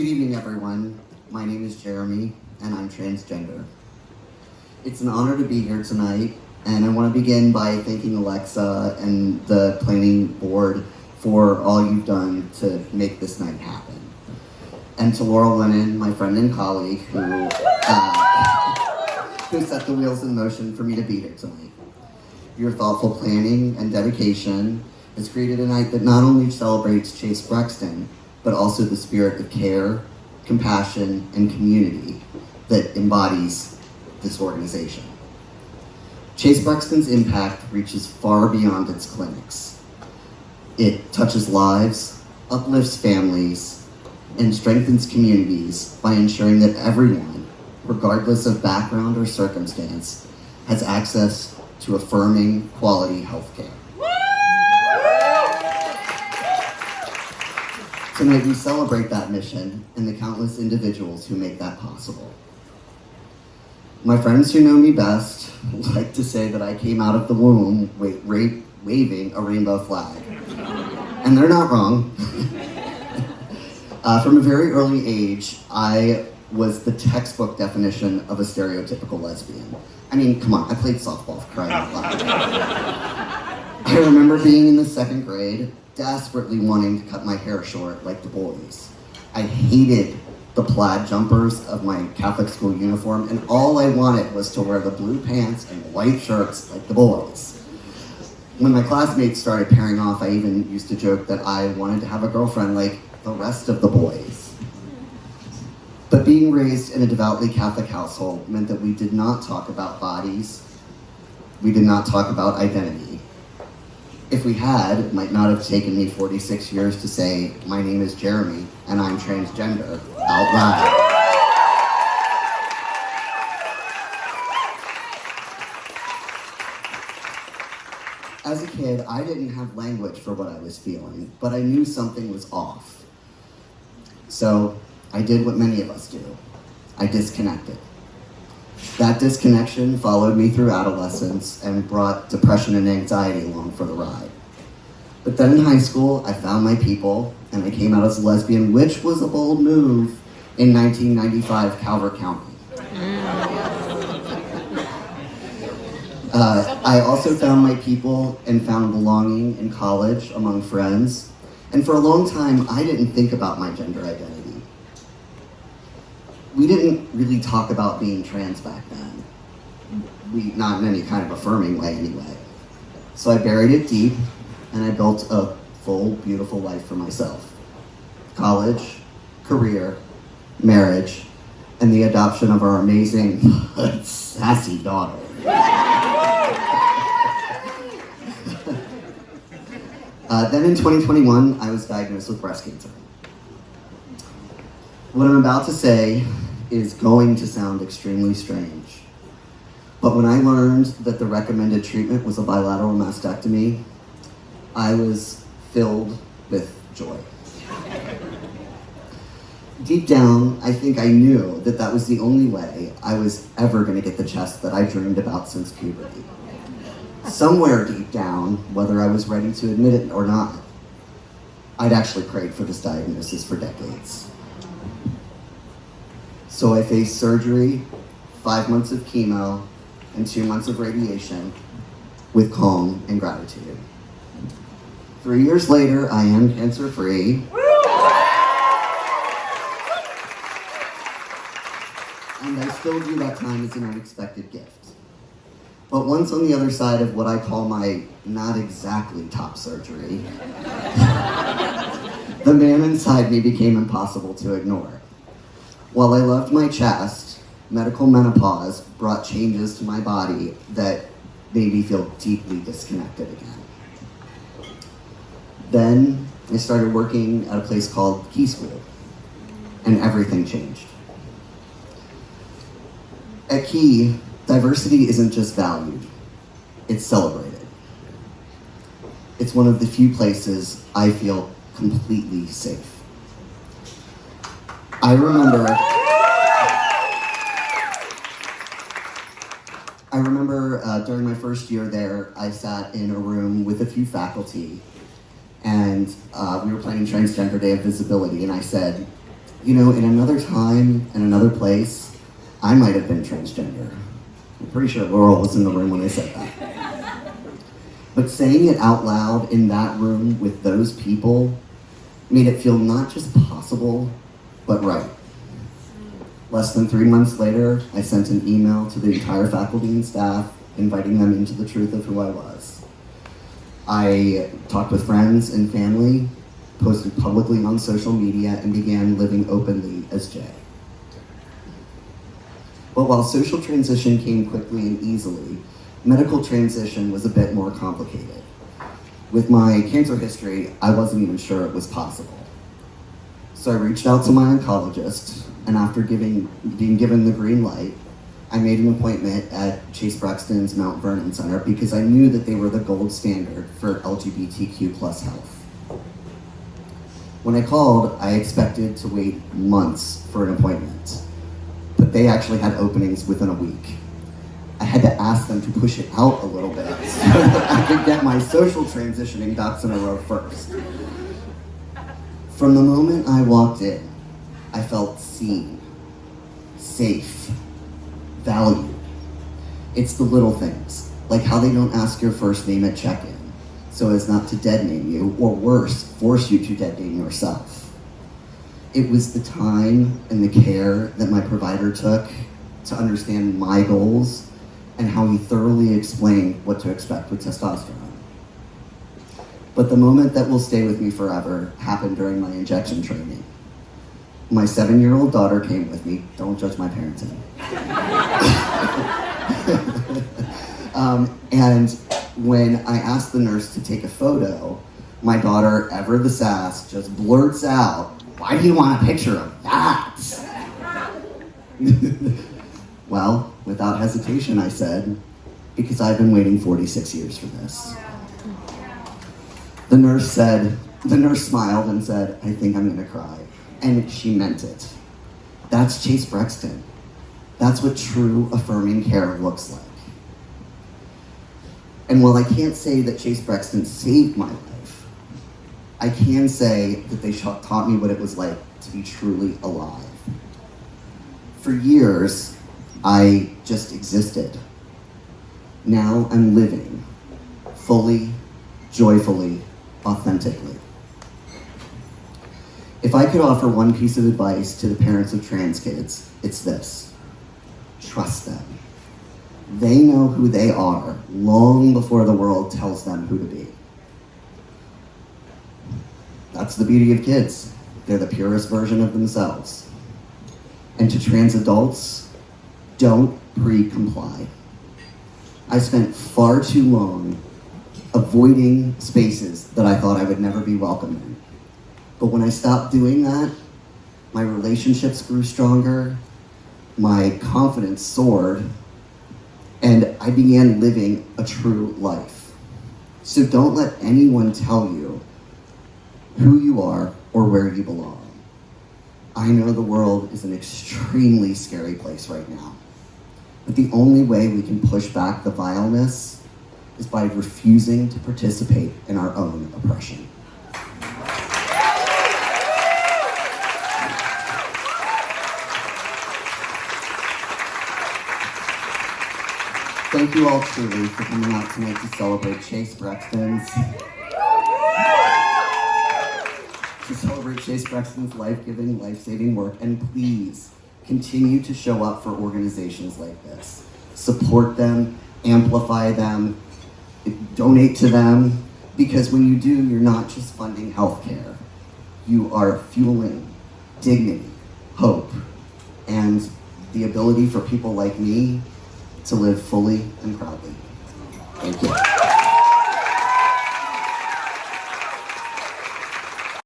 Good evening, everyone. My name is Jeremy, and I'm transgender. It's an honor to be here tonight, and I want to begin by thanking Alexa and the planning board for all you've done to make this night happen. And to Laurel Lennon, my friend and colleague, who set the wheels in motion for me to be here tonight. Your thoughtful planning and dedication has created a night that not only celebrates Chase Brexton, but also the spirit of care, compassion, and community that embodies this organization. Chase Brexton's impact reaches far beyond its clinics. It touches lives, uplifts families, and strengthens communities by ensuring that everyone, regardless of background or circumstance, has access to affirming, quality health care. Tonight we celebrate that mission and the countless individuals who make that possible. My friends who know me best like to say that I came out of the womb waving a rainbow flag. And they're not wrong. From a very early age, I was the textbook definition of a stereotypical lesbian. I mean, come on, I played softball for crying out loud. I remember being in the second grade, desperately wanting to cut my hair short like the boys. I hated the plaid jumpers of my Catholic school uniform, and all I wanted was to wear the blue pants and white shirts like the boys. When my classmates started pairing off, I even used to joke that I wanted to have a girlfriend like the rest of the boys. But being raised in a devoutly Catholic household meant that we did not talk about bodies, we did not talk about identity. If we had, it might not have taken me 46 years to say, my name is Jeremy, and I'm transgender, out loud. As a kid, I didn't have language for what I was feeling, but I knew something was off. So I did what many of us do. I disconnected. That disconnection followed me through adolescence and brought depression and anxiety along for the ride. But then in high school, I found my people, and I came out as a lesbian, which was a bold move in 1995 Calvert County. I also found my people and found belonging in college among friends. And for a long time, I didn't think about my gender identity. We didn't really talk about being trans back then. Not in any kind of affirming way anyway. So I buried it deep, and I built a full, beautiful life for myself. College, career, marriage, and the adoption of our amazing, sassy daughter. Then in 2021, I was diagnosed with breast cancer. What I'm about to say is going to sound extremely strange, but when I learned that the recommended treatment was a bilateral mastectomy, I was filled with joy. Deep down, I think I knew that that was the only way I was ever going to get the chest that I dreamed about since puberty. Somewhere deep down, whether I was ready to admit it or not, I'd actually prayed for this diagnosis for decades. So I faced surgery, 5 months of chemo, and 2 months of radiation with calm and gratitude. 3 years later, I am cancer-free. And I still view that time as an unexpected gift. But once on the other side of what I call my not exactly top surgery, the man inside me became impossible to ignore. While I loved my chest, medical menopause brought changes to my body that made me feel deeply disconnected again. Then I started working at a place called Key School, and everything changed. At Key, diversity isn't just valued, it's celebrated. It's one of the few places I feel completely safe. I remember during my first year there, I sat in a room with a few faculty, and we were planning Transgender Day of Visibility, and I said, You know, in another time and another place, I might have been transgender. I'm pretty sure Laurel was in the room when I said that. But saying it out loud in that room with those people made it feel not just possible, but right. Less than 3 months later, I sent an email to the entire faculty and staff inviting them into the truth of who I was. I talked with friends and family, posted publicly on social media, and began living openly as Jay. But while social transition came quickly and easily, medical transition was a bit more complicated. With my cancer history, I wasn't even sure it was possible. So I reached out to my oncologist, and after being given the green light, I made an appointment at Chase Brexton's Mount Vernon Center because I knew that they were the gold standard for LGBTQ plus health. When I called, I expected to wait months for an appointment, but they actually had openings within a week. I had to ask them to push it out a little bit so that I could get my social transitioning ducks in a row first. From the moment I walked in, I felt seen, safe, valued. It's the little things, like how they don't ask your first name at check-in, so as not to dead name you, or worse, force you to dead name yourself. It was the time and the care that my provider took to understand my goals and how he thoroughly explained what to expect with testosterone. But the moment that will stay with me forever happened during my injection training. My 7-year-old daughter came with me. Don't judge my parenting. And when I asked the nurse to take a photo, my daughter, ever the sass, just blurts out, "Why do you want a picture of that?" Well, without hesitation, I said, "Because I've been waiting 46 years for this." The nurse smiled and said, "I think I'm gonna cry." And she meant it. That's Chase Brexton. That's what true affirming care looks like. And while I can't say that Chase Brexton saved my life, I can say that they taught me what it was like to be truly alive. For years, I just existed. Now I'm living, fully, joyfully, authentically. If I could offer one piece of advice to the parents of trans kids, it's this: trust them. They know who they are long before the world tells them who to be. That's the beauty of kids. They're the purest version of themselves. And to trans adults, don't pre-comply. I spent far too long avoiding spaces that I thought I would never be welcome in. But when I stopped doing that, my relationships grew stronger, my confidence soared, and I began living a true life. So don't let anyone tell you who you are or where you belong. I know the world is an extremely scary place right now, but the only way we can push back the vileness is by refusing to participate in our own oppression. Thank you all truly for coming out tonight to celebrate Chase Brexton's life-giving, life-saving work, and please continue to show up for organizations like this. Support them, amplify them, donate to them, because when you do, you're not just funding healthcare. You are fueling dignity, hope, and the ability for people like me to live fully and proudly. Thank you.